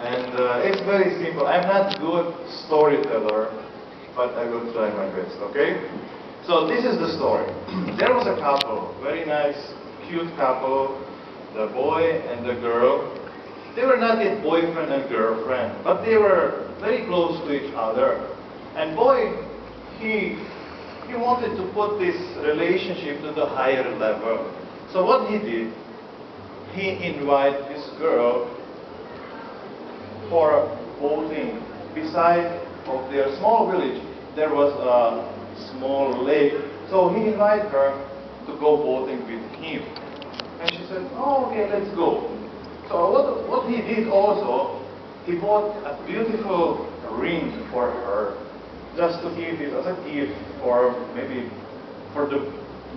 And it's very simple. I'm not good storyteller, but I will try my best, okay? So this is the story. There was a couple, very nice, cute couple, the boy and the girl. They were not yet boyfriend and girlfriend, but they were very close to each other. And boy, he wanted to put this relationship to the higher level. So what he did, he invited this girl for boating. Beside of their small village, there was a small lake. So he invited her to go boating with him. And she said, oh, okay, let's go. So what he did also, he bought a beautiful ring for her, just to give it as a gift, or maybe for the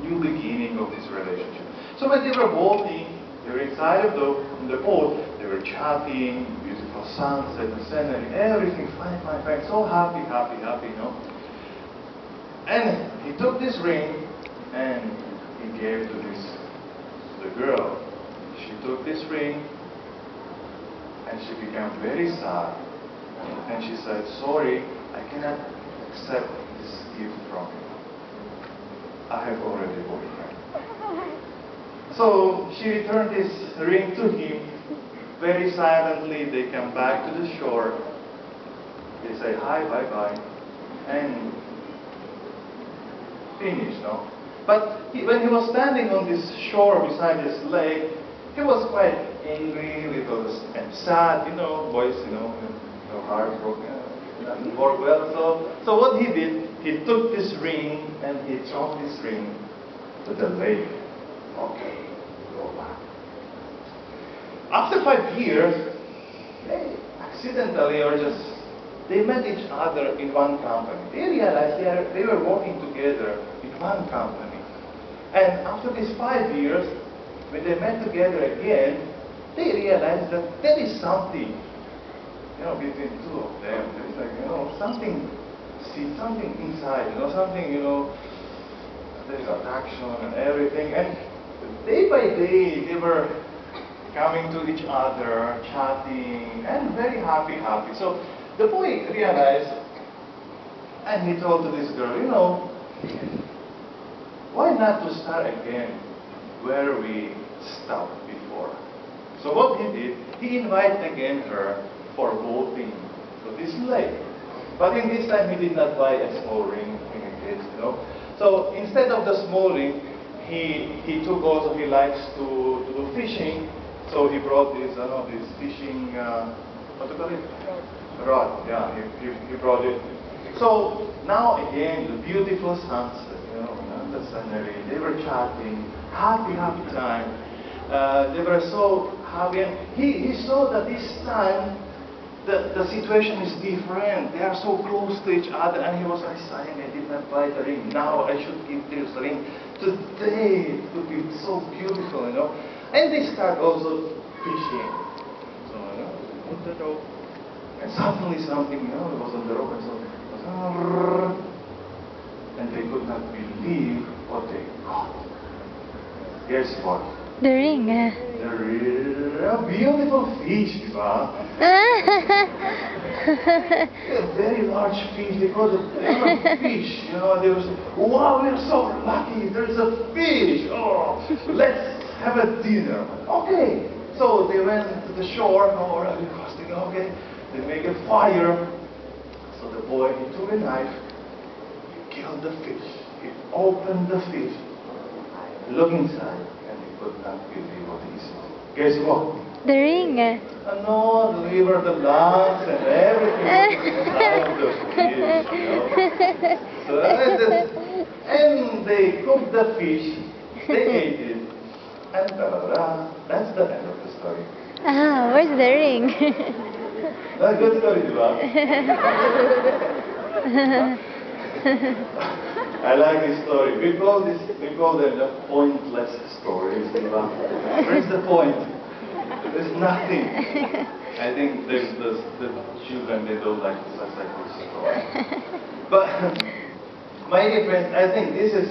new beginning of this relationship. So when they were boating, they were inside of the boat, they were chatting, beautiful sunset, the scenery, everything fine, fine, fine, so happy, happy, happy, you know. And he took this ring and he gave to the girl. She took this ring and she became very sad. And she said, sorry, I cannot accept this gift from you. I have already boyfriend. So she returned this ring to him. Very silently, they come back to the shore. They say hi, bye-bye, and finish, no? But when he was standing on this shore beside this lake, he was quite angry, and sad, you know, boys, you know, heartbroken, doesn't work well. So what he did, he took this ring and he threw this ring to the lake. Okay, go back. After 5 years, they accidentally or just, they met each other in one company. They realized they were working together in one company. And after these 5 years, when they met together again, they realized that there is something, you know, between two of them. There's like, you know, something inside, you know, something, you know, there's attraction and everything. And day by day, they were coming to each other, chatting, and very happy. So the boy realized, and he told to this girl, you know, why not to start again where we stopped before? So what he did, he invited again her for boating to this lake. But in this time, he did not buy a small ring, you know. So instead of the small ring, he took also, he likes to do fishing. So he brought this fishing, what do you call it? Rod. Yeah, he brought it. So now again, the beautiful sunset, you know, the scenery. They were chatting, happy time. They were so happy. And he saw that this time the situation is different. They are so close to each other, and he was like saying, I did not buy the ring. Now I should give this ring. Today it would be so beautiful, you know. And they start also fishing. So, you know, on the rope. And suddenly something, you know, was on the rope, and so it was, and they could not believe what they got. Guess what? The ring. A beautiful fish, diba? A very large fish. They called it fish. You know, they were saying, wow, we're so lucky. There's a fish. Oh, let's have a dinner. Okay. So they went to the shore. Oh, across the okay. They make a fire. So the boy, he took a knife. He killed the fish. He opened the fish. Look inside. Could not believe what he saw. Guess what? The ring. No, the liver, the lungs, and everything inside of the fish, you know. So, and they cooked the fish, they ate it, and ta-da-da, that's the end of the story. Ah, where's the ring? That's a good story, diba? I like this story. We call them the pointless stories. Where's the point? There's nothing. I think there's the children, they don't like such like this story. But my dear friends, I think this is